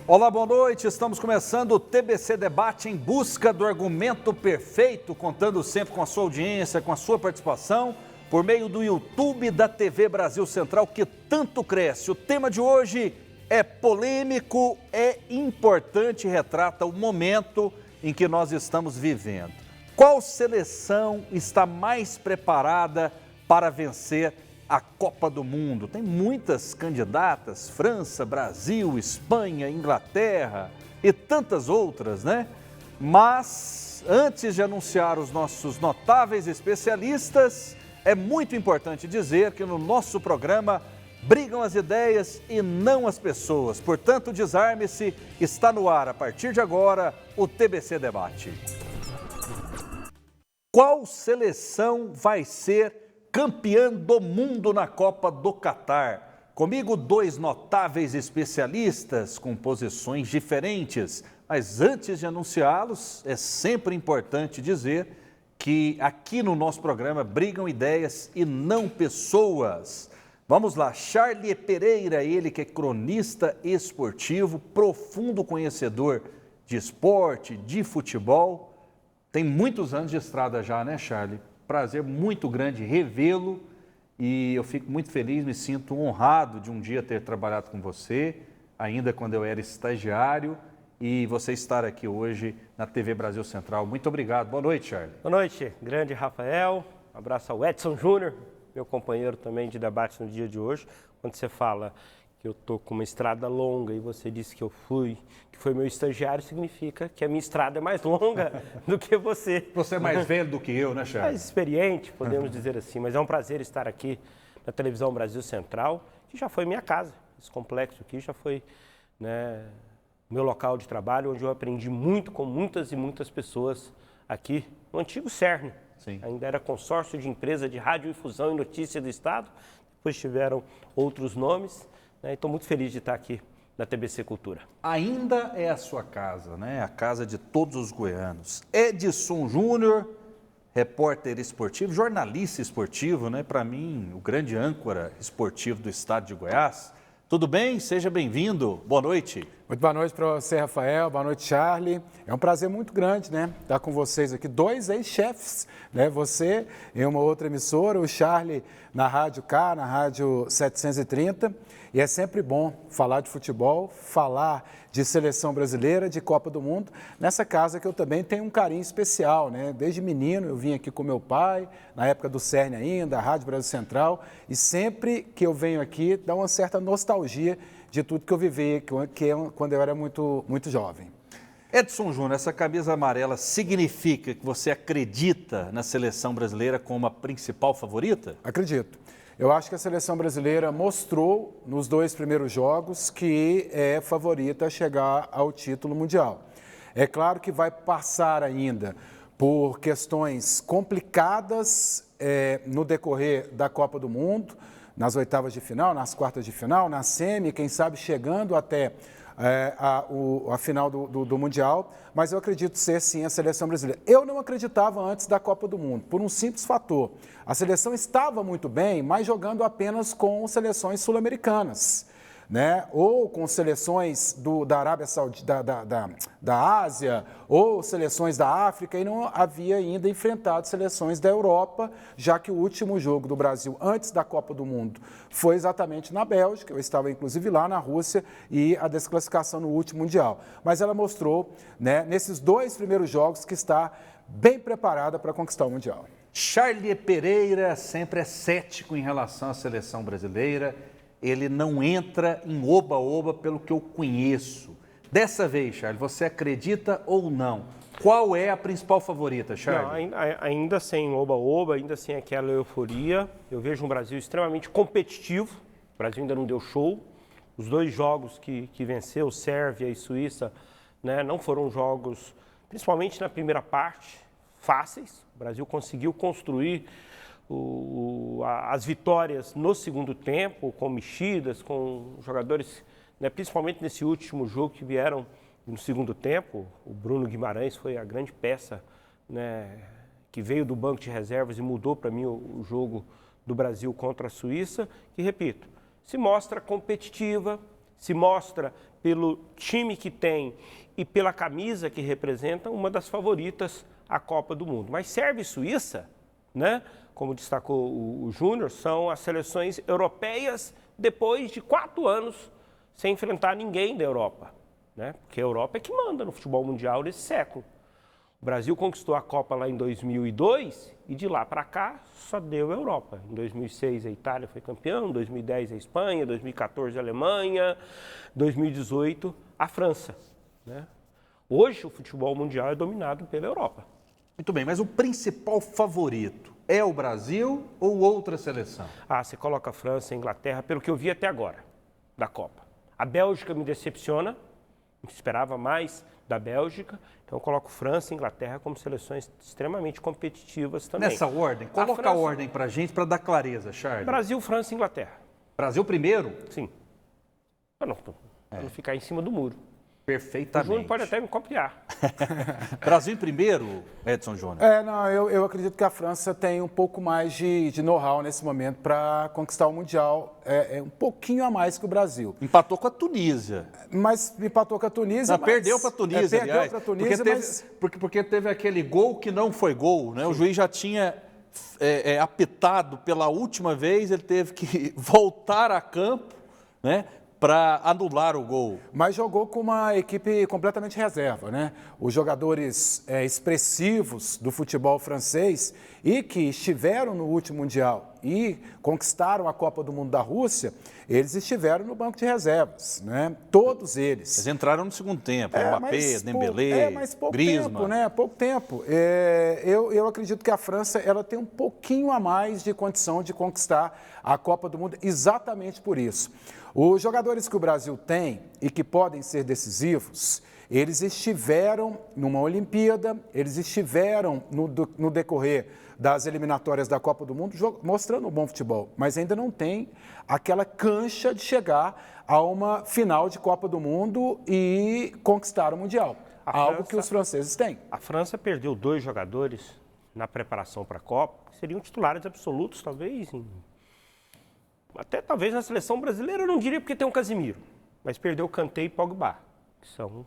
Olá, boa noite. Estamos começando o TBC Debate em busca do argumento perfeito, contando sempre com a sua audiência, com a sua participação, por meio do YouTube da TV Brasil Central, que tanto cresce. O tema de hoje é polêmico, é importante e retrata o momento em que nós estamos vivendo. Qual seleção está mais preparada para vencer a Copa do Mundo? Tem muitas candidatas, França, Brasil, Espanha, Inglaterra e tantas outras, né? Mas antes de anunciar os nossos notáveis especialistas, é muito importante dizer que no nosso programa brigam as ideias e não as pessoas. Portanto, desarme-se, está no ar a partir de agora o TBC Debate. Qual seleção vai ser campeã do mundo na Copa do Catar? Comigo, dois notáveis especialistas com posições diferentes. Mas antes de anunciá-los, é sempre importante dizer que aqui no nosso programa brigam ideias e não pessoas. Vamos lá, Charlie Pereira, ele que é cronista esportivo, profundo conhecedor de esporte, de futebol. Tem muitos anos de estrada já, né, Charlie? Prazer muito grande revê-lo e eu fico muito feliz, me sinto honrado de um dia ter trabalhado com você, ainda quando eu era estagiário, e você estar aqui hoje na TV Brasil Central. Muito obrigado. Boa noite, Charlie. Boa noite, grande Rafael. Um abraço ao Edson Júnior, meu companheiro também de debate no dia de hoje. Quando você fala que eu estou com uma estrada longa e você disse que foi meu estagiário, significa que a minha estrada é mais longa do que você. Você é mais velho do que eu, né, Charlie? Mais experiente, podemos dizer assim, mas é um prazer estar aqui na televisão Brasil Central, que já foi minha casa. Esse complexo aqui já foi, né, meu local de trabalho, onde eu aprendi muito com muitas e muitas pessoas aqui no antigo CERN. Sim. Ainda era consórcio de empresa de radiodifusão e notícia do Estado, depois tiveram outros nomes. Estou muito feliz de estar aqui na TBC Cultura. Ainda é a sua casa, né? A casa de todos os goianos. Edson Júnior, repórter esportivo, jornalista esportivo, né? Para mim, o grande âncora esportivo do estado de Goiás. Tudo bem? Seja bem-vindo. Boa noite. Muito boa noite para você, Rafael. Boa noite, Charlie. É um prazer muito grande, né? Estar com vocês aqui, dois ex-chefes, né? Você em uma outra emissora, o Charlie na Rádio K, na Rádio 730. E é sempre bom falar de futebol, falar de seleção brasileira, de Copa do Mundo, nessa casa que eu também tenho um carinho especial, né? Desde menino eu vim aqui com meu pai, na época do CERN ainda, a Rádio Brasil Central, e sempre que eu venho aqui dá uma certa nostalgia de tudo que eu vivi quando eu era muito jovem. Edson Júnior, essa camisa amarela significa que você acredita na seleção brasileira como a principal favorita? Acredito. Eu acho que a seleção brasileira mostrou nos dois primeiros jogos que é favorita a chegar ao título mundial. É claro que vai passar ainda por questões complicadas no decorrer da Copa do Mundo, nas oitavas de final, nas quartas de final, na semi, quem sabe chegando até a final do Mundial, mas eu acredito ser sim a seleção brasileira. Eu não acreditava antes da Copa do Mundo, por um simples fator. A seleção estava muito bem, mas jogando apenas com seleções sul-americanas, né? Ou com seleções da Arábia Saudita, da Ásia, ou seleções da África, e não havia ainda enfrentado seleções da Europa, já que o último jogo do Brasil antes da Copa do Mundo foi exatamente na Bélgica, eu estava inclusive lá na Rússia, e a desclassificação no último Mundial. Mas ela mostrou, né, nesses dois primeiros jogos, que está bem preparada para conquistar o Mundial. Charlie Pereira sempre é cético em relação à seleção brasileira. Ele não entra em oba-oba pelo que eu conheço. Dessa vez, Charlie, você acredita ou não? Qual é a principal favorita, Charlie? Não, ainda sem oba-oba, ainda sem aquela euforia. Eu vejo um Brasil extremamente competitivo. O Brasil ainda não deu show. Os dois jogos que venceu, Sérvia e Suíça, né, não foram jogos, principalmente na primeira parte, fáceis. O Brasil conseguiu construir as vitórias no segundo tempo, com mexidas, com jogadores, né, principalmente nesse último jogo que vieram no segundo tempo. O Bruno Guimarães foi a grande peça, né, que veio do banco de reservas e mudou para mim o jogo do Brasil contra a Suíça, que, repito, se mostra competitiva, se mostra, pelo time que tem e pela camisa que representa, uma das favoritas à Copa do Mundo. Mas Sérvia e Suíça, né, como destacou o Júnior, são as seleções europeias depois de 4 anos sem enfrentar ninguém da Europa, né? Porque a Europa é que manda no futebol mundial nesse século. O Brasil conquistou a Copa lá em 2002 e de lá para cá só deu a Europa. Em 2006 a Itália foi campeã, em 2010 a Espanha, 2014 a Alemanha, 2018 a França, né? Hoje o futebol mundial é dominado pela Europa. Muito bem, mas o principal favorito é o Brasil ou outra seleção? Você coloca a França e a Inglaterra, pelo que eu vi até agora, da Copa. A Bélgica me decepciona, esperava mais da Bélgica, então eu coloco França e Inglaterra como seleções extremamente competitivas também. Nessa ordem, coloca a ordem pra gente para dar clareza, Charles. Brasil, França e Inglaterra. Brasil primeiro? Sim. Para não ficar em cima do muro. O Perfeitamente. Júnior pode até me copiar. Brasil em primeiro, Edson Júnior? Eu acredito que a França tem um pouco mais de know-how nesse momento para conquistar o Mundial. É um pouquinho a mais que o Brasil. Empatou com a Tunísia. Mas empatou com a Tunísia. Perdeu para a Tunísia, perdeu aliás. para a Tunísia, Porque teve aquele gol que não foi gol, né? O juiz já tinha apitado pela última vez, ele teve que voltar a campo, né, para anular o gol. Mas jogou com uma equipe completamente reserva, né? Os jogadores expressivos do futebol francês e que estiveram no último Mundial e conquistaram a Copa do Mundo da Rússia, eles estiveram no banco de reservas, né? Todos eles. Eles entraram no segundo tempo, Mbappé, Dembélé, mas pouco Griezmann. tempo, né? Pouco tempo. Eu acredito que a França ela tem um pouquinho a mais de condição de conquistar a Copa do Mundo exatamente por isso. Os jogadores que o Brasil tem e que podem ser decisivos, eles estiveram numa Olimpíada, eles estiveram no decorrer das eliminatórias da Copa do Mundo mostrando um bom futebol, mas ainda não tem aquela cancha de chegar a uma final de Copa do Mundo e conquistar o Mundial, algo que os franceses têm. A França perdeu 2 jogadores na preparação para a Copa, que seriam titulares absolutos, talvez, até talvez na seleção brasileira, eu não diria porque tem um Casemiro, mas perdeu Kanté e Pogba, que são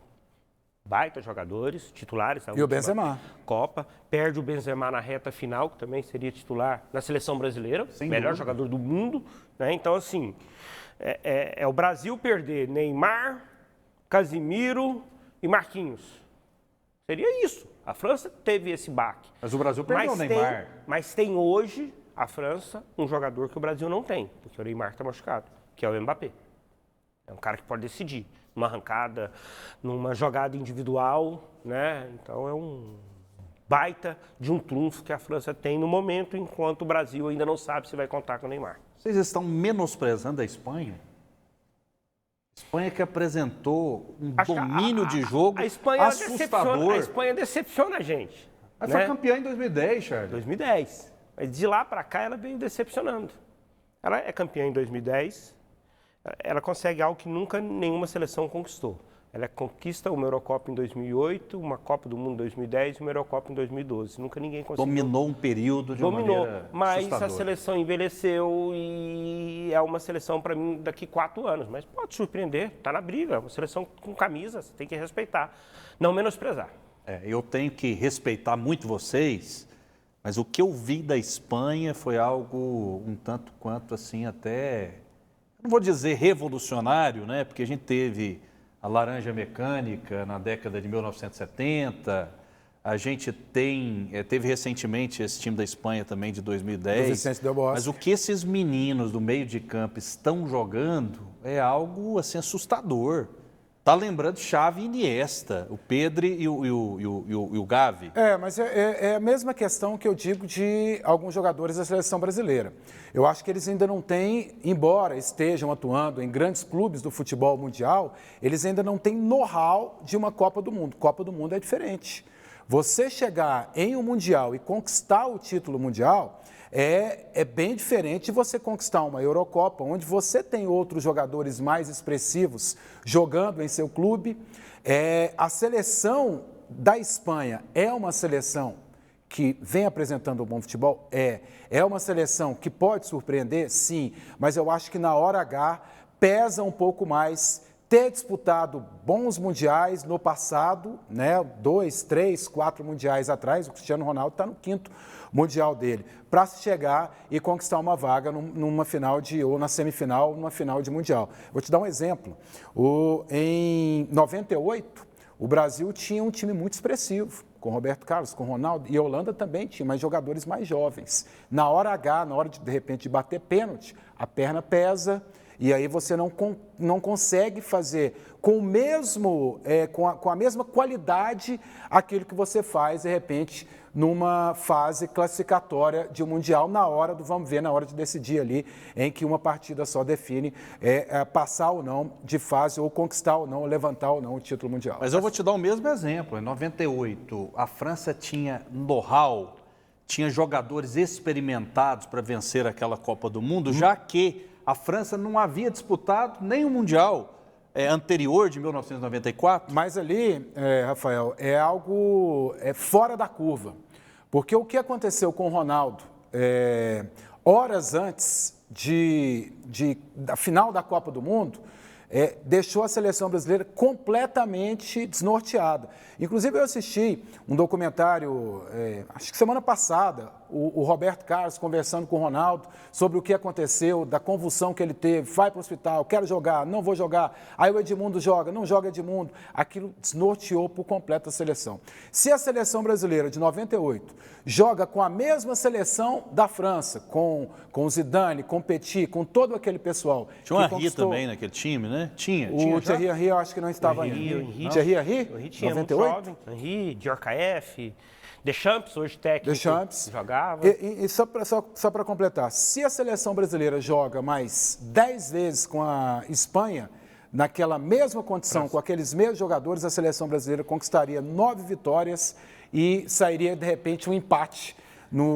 baita jogadores, titulares. E o Benzema. Copa. Perde o Benzema na reta final, que também seria titular na seleção brasileira, melhor jogador do mundo, né? Então, assim, é o Brasil perder Neymar, Casemiro e Marquinhos. Seria isso. A França teve esse baque. Mas o Brasil perdeu o Neymar. Mas tem hoje, a França, um jogador que o Brasil não tem, porque o Neymar está machucado, que é o Mbappé. É um cara que pode decidir, numa arrancada, numa jogada individual, né? Então é um baita de um trunfo que a França tem no momento, enquanto o Brasil ainda não sabe se vai contar com o Neymar. Vocês estão menosprezando a Espanha? A Espanha que apresentou um domínio de jogo assustador. A Espanha decepciona a gente. Mas foi campeã em 2010, Charles. 2010. Mas de lá para cá ela veio decepcionando. Ela é campeã em 2010, ela consegue algo que nunca nenhuma seleção conquistou. Ela conquista uma Eurocopa em 2008, uma Copa do Mundo em 2010 e uma Eurocopa em 2012. Nunca ninguém conseguiu. Dominou um período de uma maneira mas assustadora. a seleção envelheceu e é uma seleção para mim daqui 4 anos. Mas pode surpreender, está na briga. É uma seleção com camisa, você tem que respeitar, não menosprezar. Eu tenho que respeitar muito vocês, mas o que eu vi da Espanha foi algo um tanto quanto assim até, não vou dizer revolucionário, né? Porque a gente teve a laranja mecânica na década de 1970, a gente teve recentemente esse time da Espanha também de 2010. Vicente Del Bosque. Mas o que esses meninos do meio de campo estão jogando é algo assim assustador. Tá lembrando Xavi e Iniesta, o Pedri e o Gavi. Mas é a mesma questão que eu digo de alguns jogadores da seleção brasileira. Eu acho que eles ainda não têm, embora estejam atuando em grandes clubes do futebol mundial, eles ainda não têm know-how de uma Copa do Mundo. Copa do Mundo é diferente. Você chegar em um Mundial e conquistar o título mundial é bem diferente de você conquistar uma Eurocopa, onde você tem outros jogadores mais expressivos jogando em seu clube. A seleção da Espanha é uma seleção que vem apresentando um bom futebol? É uma seleção que pode surpreender? Sim, mas eu acho que na hora H pesa um pouco mais ter disputado bons mundiais no passado, né? 2, 3, 4 mundiais atrás. O Cristiano Ronaldo está no 5º mundial dele, para chegar e conquistar uma vaga numa final ou na semifinal, numa final de mundial. Vou te dar um exemplo. Em 98, o Brasil tinha um time muito expressivo, com Roberto Carlos, com Ronaldo, e a Holanda também tinha, mas jogadores mais jovens. Na hora H, na hora de repente de bater pênalti, a perna pesa, e aí você não consegue fazer com a mesma qualidade aquilo que você faz, de repente, numa fase classificatória de um Mundial, na hora de decidir ali, em que uma partida só define passar ou não de fase, ou conquistar ou não, ou levantar ou não o título mundial. Mas eu vou te dar o mesmo exemplo. Em 98, a França tinha know-how, tinha jogadores experimentados para vencer aquela Copa do Mundo, já que a França não havia disputado nenhum Mundial anterior, de 1994. Mas ali, Rafael, é algo fora da curva. Porque o que aconteceu com o Ronaldo, horas antes da final da Copa do Mundo, deixou a seleção brasileira completamente desnorteada. Inclusive, eu assisti um documentário, acho que semana passada, o Roberto Carlos conversando com o Ronaldo sobre o que aconteceu, da convulsão que ele teve, vai para o hospital, quero jogar, não vou jogar, aí o Edmundo joga, não joga Edmundo. Aquilo desnorteou por completo a seleção. Se a seleção brasileira de 98 joga com a mesma seleção da França, com o Zidane, com o Petit, com todo aquele pessoal... Tinha o Henry também naquele time, né? Tinha o Thierry Henry, eu acho que não estava ainda. Thierry Henry? O Henry tinha 98? muito jovem. Henry, Djorkaeff, Deschamps, hoje técnico, Deschamps jogava. E só para completar, se a seleção brasileira joga mais 10 vezes com a Espanha, naquela mesma condição, com aqueles mesmos jogadores, a seleção brasileira conquistaria 9 vitórias e sairia, de repente, um empate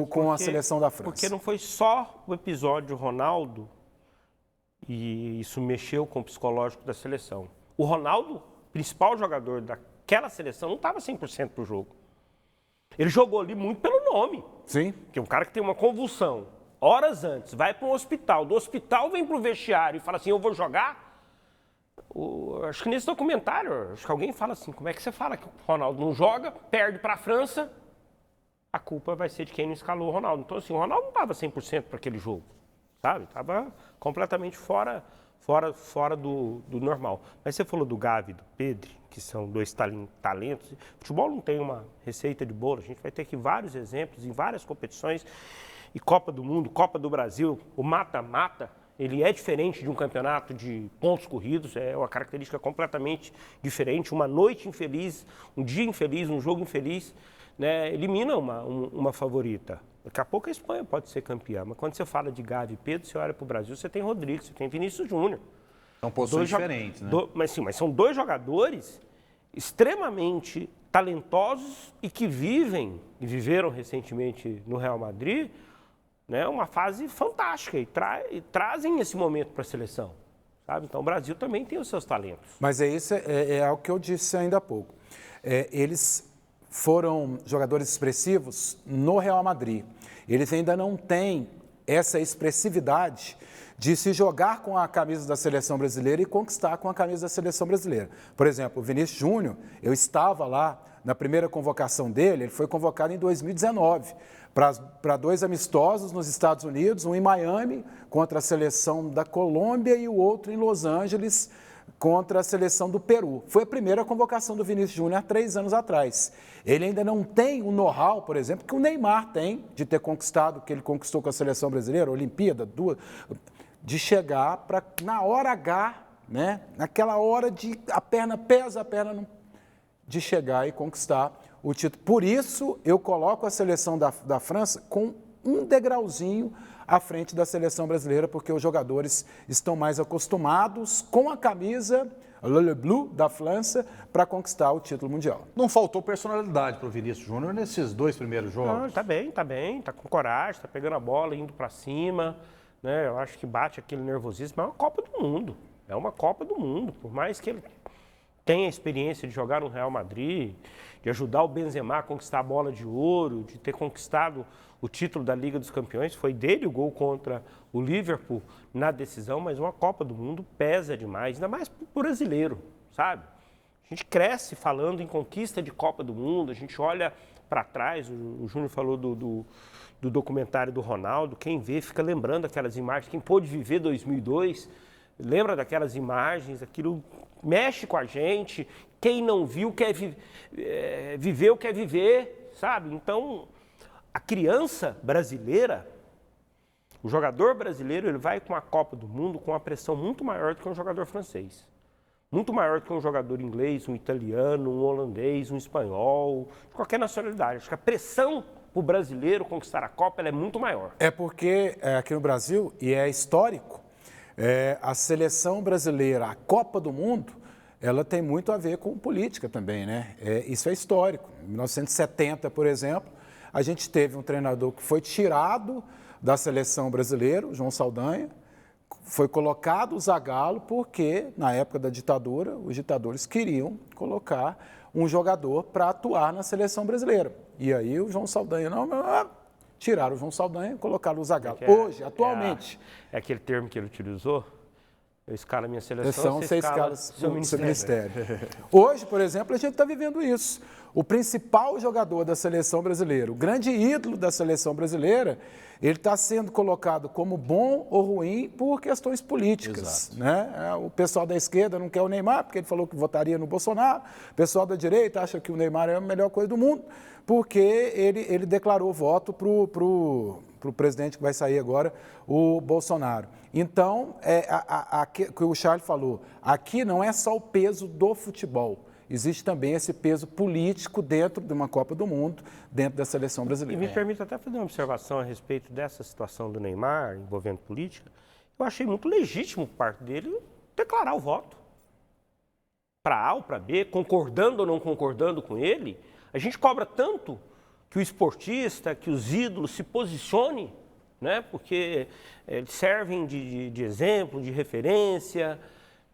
com a seleção da França. Porque não foi só o episódio Ronaldo, e isso mexeu com o psicológico da seleção. O Ronaldo, principal jogador daquela seleção, não estava 100% para o jogo. Ele jogou ali muito pelo nome. Sim. Que é um cara que tem uma convulsão, horas antes, vai para um hospital, do hospital vem para o vestiário e fala assim, eu vou jogar. Acho que nesse documentário, acho que alguém fala assim, como é que você fala que o Ronaldo não joga, perde para a França, a culpa vai ser de quem não escalou o Ronaldo. Então, assim, o Ronaldo não estava 100% para aquele jogo, sabe? Estava completamente fora do normal. Mas você falou do Gavi e do Pedri, que são dois talentos. O futebol não tem uma receita de bolo, a gente vai ter aqui vários exemplos em várias competições. E Copa do Mundo, Copa do Brasil, o mata-mata, ele é diferente de um campeonato de pontos corridos, é uma característica completamente diferente. Uma noite infeliz, um dia infeliz, um jogo infeliz, né, elimina uma favorita. Daqui a pouco a Espanha pode ser campeã, mas quando você fala de Gavi e Pedro, você olha para o Brasil, você tem Rodrigo, você tem Vinícius Júnior. São posições diferentes, né? Mas são dois jogadores extremamente talentosos e que viveram recentemente no Real Madrid, né, uma fase fantástica e trazem esse momento para a seleção, sabe? Então o Brasil também tem os seus talentos. Mas é o que eu disse ainda há pouco. Eles foram jogadores expressivos no Real Madrid. Eles ainda não têm essa expressividade de se jogar com a camisa da seleção brasileira e conquistar com a camisa da seleção brasileira. Por exemplo, o Vinícius Júnior, eu estava lá na primeira convocação dele, ele foi convocado em 2019 para 2 amistosos nos Estados Unidos, um em Miami contra a seleção da Colômbia e o outro em Los Angeles contra a seleção do Peru. Foi a primeira convocação do Vinícius Júnior há 3 anos atrás. Ele ainda não tem o know-how, por exemplo, que o Neymar tem de ter conquistado, o que ele conquistou com a seleção brasileira, a Olimpíada, de chegar para, na hora H, né, naquela hora de a perna pesa, a perna não, de chegar e conquistar o título. Por isso, eu coloco a seleção da França com um degrauzinho à frente da seleção brasileira, porque os jogadores estão mais acostumados com a camisa Le Bleu da França para conquistar o título mundial. Não faltou personalidade para o Vinícius Júnior nesses 2 primeiros jogos? Não, tá bem, tá com coragem, tá pegando a bola, indo para cima, né? Eu acho que bate aquele nervosismo, é uma Copa do Mundo, por mais que ele tenha a experiência de jogar no Real Madrid, de ajudar o Benzema a conquistar a bola de ouro, de ter conquistado o título da Liga dos Campeões, foi dele o gol contra o Liverpool na decisão, mas uma Copa do Mundo pesa demais, ainda mais para o brasileiro, sabe? A gente cresce falando em conquista de Copa do Mundo, a gente olha para trás, o Júnior falou do documentário do Ronaldo, quem vê fica lembrando aquelas imagens, quem pôde viver 2002, lembra daquelas imagens, aquilo mexe com a gente, quem não viu quer viveu quer viver, sabe? Então, a criança brasileira, o jogador brasileiro, ele vai com a Copa do Mundo com uma pressão muito maior do que um jogador francês. Muito maior do que um jogador inglês, um italiano, um holandês, um espanhol, de qualquer nacionalidade. Acho que a pressão para o brasileiro conquistar a Copa ela é muito maior. É porque aqui no Brasil, e é histórico, a seleção brasileira, a Copa do Mundo, ela tem muito a ver com política também, né? Isso é histórico. Em 1970, por exemplo, a gente teve um treinador que foi tirado da seleção brasileira, o João Saldanha, foi colocado o Zagallo porque, na época da ditadura, os ditadores queriam colocar um jogador para atuar na seleção brasileira. E aí o João Saldanha, tiraram o João Saldanha e colocaram o Zagallo. Hoje, atualmente... É aquele termo que ele utilizou? Eu escalo a minha seleção, você escala seu seu ministério. Hoje, por exemplo, a gente está vivendo isso. O principal jogador da seleção brasileira, o grande ídolo da seleção brasileira, ele está sendo colocado como bom ou ruim por questões políticas. Né? O pessoal da esquerda não quer o Neymar, porque ele falou que votaria no Bolsonaro. O pessoal da direita acha que o Neymar é a melhor coisa do mundo, porque ele declarou voto para o presidente que vai sair agora, o Bolsonaro. Então, o que o Charles falou, aqui não é só o peso do futebol, existe também esse peso político dentro de uma Copa do Mundo, dentro da seleção brasileira. E me permite até fazer uma observação a respeito dessa situação do Neymar, envolvendo política. Eu achei muito legítimo por parte dele declarar o voto. Para A ou para B, concordando ou não concordando com ele, a gente cobra tanto que o esportista, que os ídolos se posicionem, né? Porque eles servem de exemplo, de referência,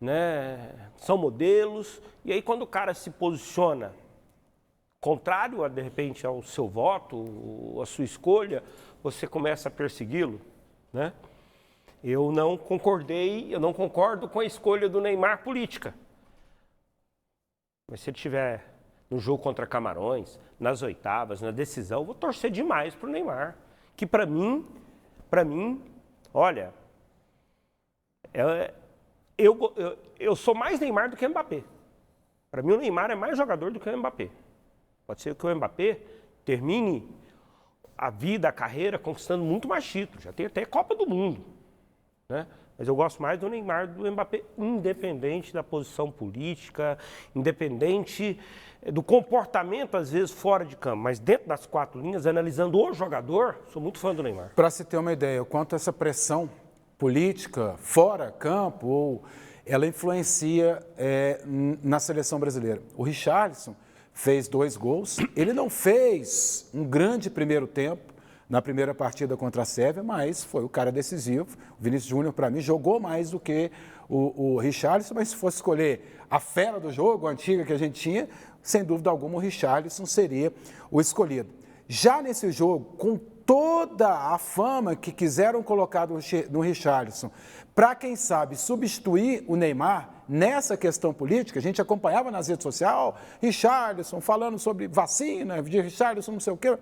né? São modelos. E aí quando o cara se posiciona contrário, de repente, ao seu voto, à sua escolha, você começa a persegui-lo, né? Eu não concordo com a escolha do Neymar política. Mas se ele estiver no jogo contra Camarões, nas oitavas, na decisão, eu vou torcer demais para o Neymar. Que para mim, olha, eu sou mais Neymar do que Mbappé. Para mim o Neymar é mais jogador do que o Mbappé. Pode ser que o Mbappé termine a vida, a carreira, conquistando muito mais títulos. Já tem até Copa do Mundo, né? Mas eu gosto mais do Neymar do Mbappé, independente da posição política, independente do comportamento, às vezes, fora de campo. Mas dentro das quatro linhas, analisando o jogador, sou muito fã do Neymar. Para se ter uma ideia, o quanto essa pressão política, fora campo, ela influencia na seleção brasileira. O Richarlison fez 2 gols, ele não fez um grande primeiro tempo, na primeira partida contra a Sérvia, mas foi o cara decisivo. O Vinícius Júnior, para mim, jogou mais do que o Richarlison, mas se fosse escolher a fera do jogo, a antiga que a gente tinha, sem dúvida alguma o Richarlison seria o escolhido. Já nesse jogo, com toda a fama que quiseram colocar no Richarlison, para quem sabe substituir o Neymar nessa questão política, a gente acompanhava nas redes sociais, Richarlison falando sobre vacina, de Richarlison não sei o quê,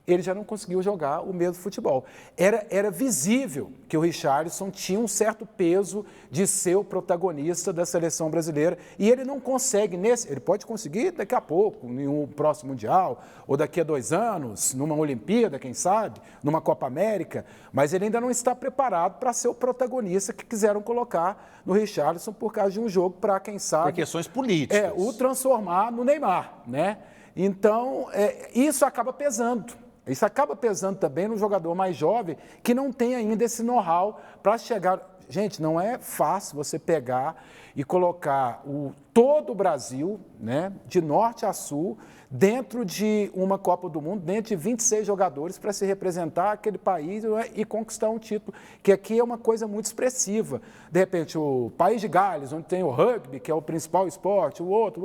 ele já não conseguiu jogar o mesmo futebol. Era visível que o Richarlison tinha um certo peso de ser o protagonista da seleção brasileira e ele não consegue, ele pode conseguir daqui a pouco, em um próximo Mundial, ou daqui a 2 anos, numa Olimpíada, quem sabe, numa Copa América, mas ele ainda não está preparado para ser o protagonista que quiseram colocar no Richarlison por causa de um jogo para, quem sabe... Por questões políticas. O transformar no Neymar, né? Então, isso acaba pesando. Isso acaba pesando também no jogador mais jovem que não tem ainda esse know-how para chegar. Gente, não é fácil você pegar e colocar todo o Brasil, né, de norte a sul, dentro de uma Copa do Mundo, dentro de 26 jogadores para se representar aquele país, né, e conquistar um título, que aqui é uma coisa muito expressiva. De repente, o País de Gales, onde tem o rugby, que é o principal esporte, o outro,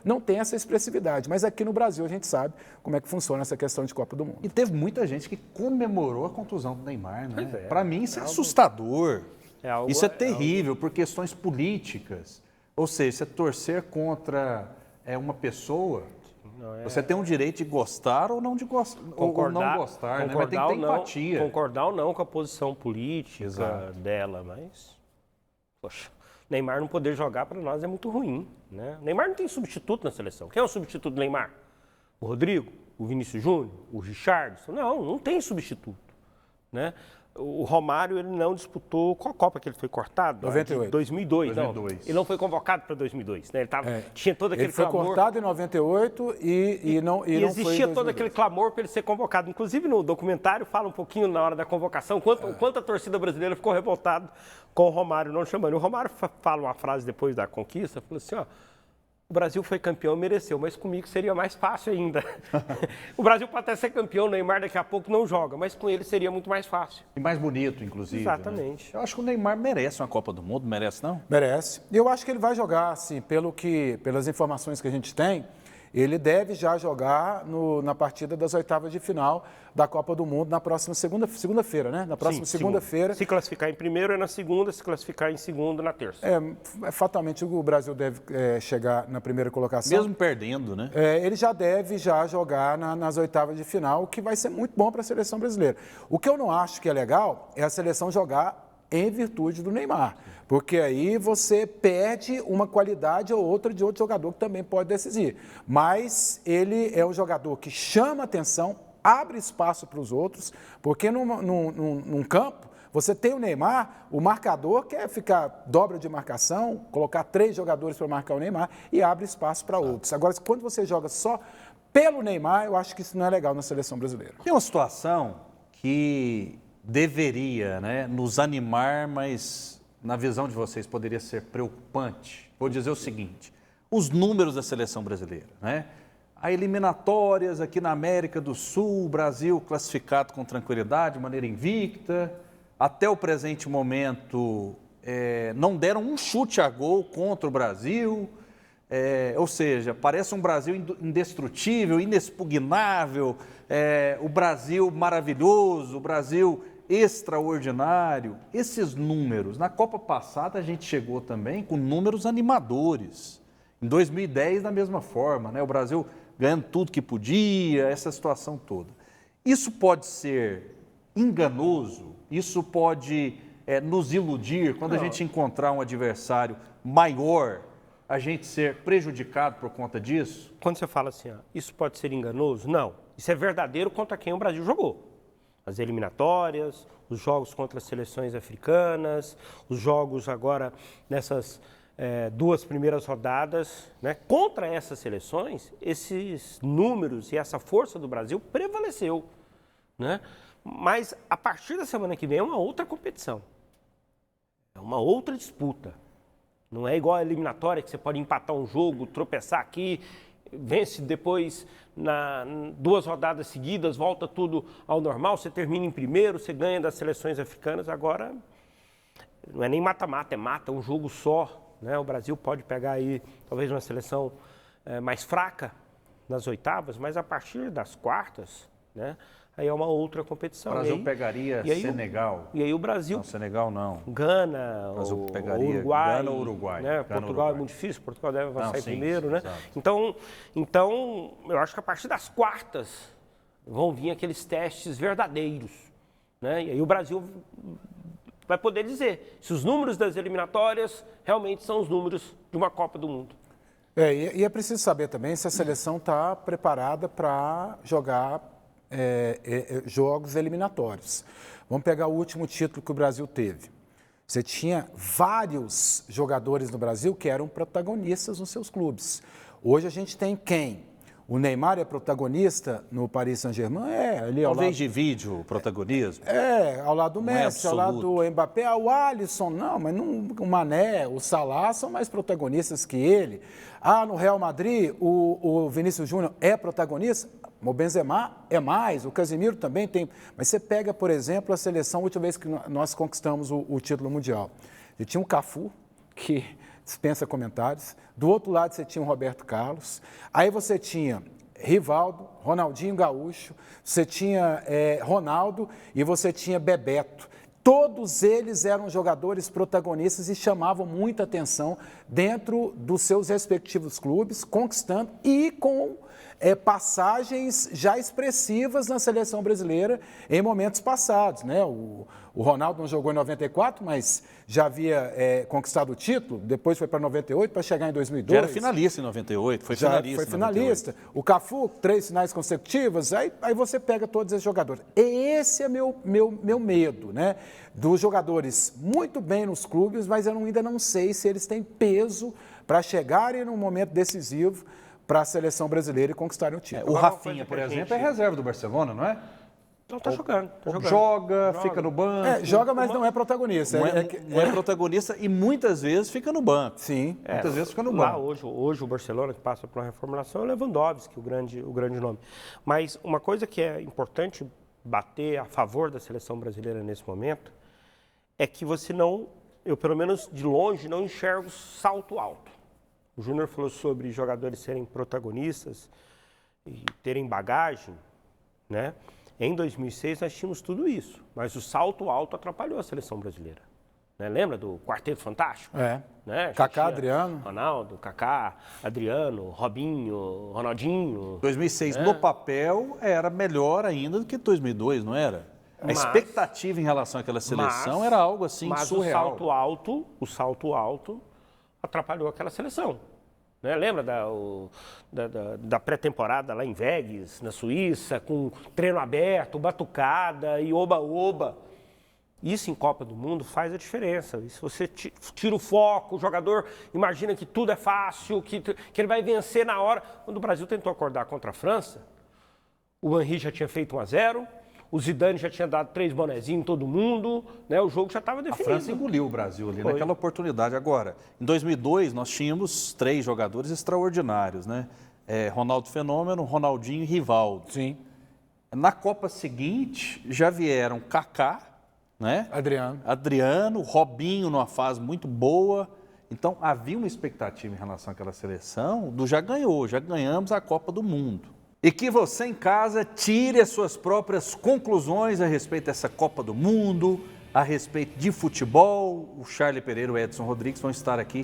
não tem essa expressividade. Mas aqui no Brasil a gente sabe como é que funciona essa questão de Copa do Mundo. E teve muita gente que comemorou a contusão do Neymar, né? Pois é. Para mim isso é assustador. Isso é terrível por questões políticas. Ou seja, você torcer contra uma pessoa, você tem o direito de gostar ou não, ou não gostar, né? Mas tem que ter empatia. Concordar ou não com a posição política dela, mas... Poxa, Neymar não poder jogar para nós é muito ruim, né? Neymar não tem substituto na seleção. Quem é o substituto do Neymar? O Rodrigo? O Vinícius Júnior? O Richarlison? Não tem substituto, né? O Romário, ele não disputou... Qual Copa que ele foi cortado? 98. 2002. 2002. Não, ele não foi convocado para 2002, né? Tinha todo aquele clamor. Ele foi cortado em 98 e não foi em 2002. Existia todo aquele clamor para ele ser convocado. Inclusive, no documentário, fala um pouquinho na hora da convocação, quanto a torcida brasileira ficou revoltada com o Romário não chamando. O Romário fala uma frase depois da conquista, falou assim, ó, o Brasil foi campeão, mereceu, mas comigo seria mais fácil ainda. O Brasil pode até ser campeão, o Neymar daqui a pouco não joga, mas com ele seria muito mais fácil. E mais bonito, inclusive. Exatamente. Né? Eu acho que o Neymar merece uma Copa do Mundo, merece não? Merece. E eu acho que ele vai jogar, assim, pelas informações que a gente tem, ele deve já jogar na partida das oitavas de final da Copa do Mundo na próxima segunda-feira, né? Na próxima segunda-feira. Se classificar em primeiro é na segunda, se classificar em segundo na terça. Fatalmente o Brasil deve chegar na primeira colocação. Mesmo perdendo, né? Ele já deve jogar nas oitavas de final, o que vai ser muito bom para a seleção brasileira. O que eu não acho que é legal é a seleção jogar em virtude do Neymar, porque aí você perde uma qualidade ou outra de outro jogador que também pode decidir. Mas ele é um jogador que chama atenção, abre espaço para os outros, porque num campo você tem o Neymar, o marcador quer ficar dobra de marcação, colocar 3 jogadores para marcar o Neymar e abre espaço para outros. Agora, quando você joga só pelo Neymar, eu acho que isso não é legal na seleção brasileira. Tem uma situação que deveria, né, nos animar, mas na visão de vocês poderia ser preocupante. Vou dizer o seguinte, os números da seleção brasileira, né? Há eliminatórias aqui na América do Sul, o Brasil classificado com tranquilidade, de maneira invicta, até o presente momento não deram um chute a gol contra o Brasil, ou seja, parece um Brasil indestrutível, inexpugnável, o Brasil maravilhoso, o Brasil extraordinário. Esses números, na Copa passada a gente chegou também com números animadores. Em 2010, da mesma forma, né? O Brasil ganhando tudo que podia, essa situação toda. Isso pode ser enganoso, isso pode nos iludir quando a gente encontrar um adversário maior, a gente ser prejudicado por conta disso? Quando você fala assim, isso pode ser enganoso? Não. Isso é verdadeiro contra quem o Brasil jogou. As eliminatórias, os jogos contra as seleções africanas, os jogos agora nessas 2 primeiras rodadas, né? Contra essas seleções, esses números e essa força do Brasil prevaleceu, né? Mas a partir da semana que vem é uma outra competição, é uma outra disputa. Não é igual a eliminatória que você pode empatar um jogo, tropeçar aqui, vence depois 2 rodadas seguidas, volta tudo ao normal, você termina em primeiro, você ganha das seleções africanas. Agora não é nem mata-mata, é um jogo só, né? O Brasil pode pegar aí talvez uma seleção mais fraca nas oitavas, mas a partir das quartas, né? Aí é uma outra competição. O Brasil pegaria Senegal. E aí o Brasil... Não, Senegal não. Gana, o Brasil pegaria Uruguai. Gana ou Uruguai. Né? Gana, Portugal Uruguai. é muito difícil, Portugal deve avançar primeiro, né? Exato. Então, eu acho que a partir das quartas vão vir aqueles testes verdadeiros, né? E aí o Brasil vai poder dizer se os números das eliminatórias realmente são os números de uma Copa do Mundo. E é preciso saber também se a seleção está preparada para jogar jogos eliminatórios. Vamos pegar o último título que o Brasil teve. Você tinha vários jogadores no Brasil que eram protagonistas nos seus clubes. Hoje a gente tem quem? O Neymar é protagonista no Paris Saint-Germain? Ali ao Talvez lado, divide o protagonismo. ao lado do Não é Messi, ao lado do Mbappé, o Alisson, não, mas não, o Mané, o Salah são mais protagonistas que ele. No Real Madrid, o Vinícius Júnior é protagonista? O Benzema é mais, o Casemiro também tem. Mas você pega, por exemplo, a seleção, a última vez que nós conquistamos o título mundial. E tinha o Cafu, que dispensa comentários. Do outro lado você tinha o Roberto Carlos. Aí você tinha Rivaldo, Ronaldinho Gaúcho, você tinha Ronaldo e você tinha Bebeto. Todos eles eram jogadores protagonistas e chamavam muita atenção dentro dos seus respectivos clubes, conquistando e com passagens já expressivas na seleção brasileira em momentos passados, né? O Ronaldo não jogou em 94, mas já havia conquistado o título, depois foi para 98 para chegar em 2002. Já era finalista em 98, foi finalista. Foi finalista. 98. O Cafu, 3 finais consecutivas, aí você pega todos esses jogadores. Esse é meu medo, né? Dos jogadores muito bem nos clubes, mas eu ainda não sei se eles têm peso para chegarem num momento decisivo para a seleção brasileira e conquistarem o título. O Rafinha, por exemplo, é reserva do Barcelona, não é? Não, tá jogando. Joga, fica no banco. Joga, mas não é protagonista. Não é protagonista e muitas vezes fica no banco. Sim. Muitas vezes fica no Lá banco. hoje o Barcelona, que passa por uma reformulação, é o Lewandowski, o grande nome. Mas uma coisa que é importante bater a favor da seleção brasileira nesse momento é que você não, eu pelo menos de longe, não enxergo salto alto. O Júnior falou sobre jogadores serem protagonistas e terem bagagem, né? Em 2006 nós tínhamos tudo isso, mas o salto alto atrapalhou a seleção brasileira. Né? Lembra do Quarteto Fantástico? Né? Kaká, Adriano. Ronaldo, Kaká, Adriano, Robinho, Ronaldinho. 2006 no papel era melhor ainda do que 2002, não era? A expectativa em relação àquela seleção era algo assim surreal. O salto alto atrapalhou aquela seleção. Né? Lembra da pré-temporada lá em Vegas, na Suíça, com treino aberto, batucada e oba-oba. Isso em Copa do Mundo faz a diferença. E se você tira o foco, o jogador imagina que tudo é fácil, que ele vai vencer na hora. Quando o Brasil tentou acordar contra a França, o Henry já tinha feito 1-0, o Zidane já tinha dado 3 bonezinhos em todo mundo, né? O jogo já estava definido. A França engoliu o Brasil ali naquela oportunidade. Agora, em 2002, nós tínhamos 3 jogadores extraordinários, né? Ronaldo Fenômeno, Ronaldinho e Rivaldo. Sim. Na Copa seguinte, já vieram Kaká, né? Adriano, Robinho numa fase muito boa. Então, havia uma expectativa em relação àquela seleção do já ganhamos a Copa do Mundo. E que você em casa tire as suas próprias conclusões a respeito dessa Copa do Mundo, a respeito de futebol. O Charlie Pereira e o Edson Rodrigues vão estar aqui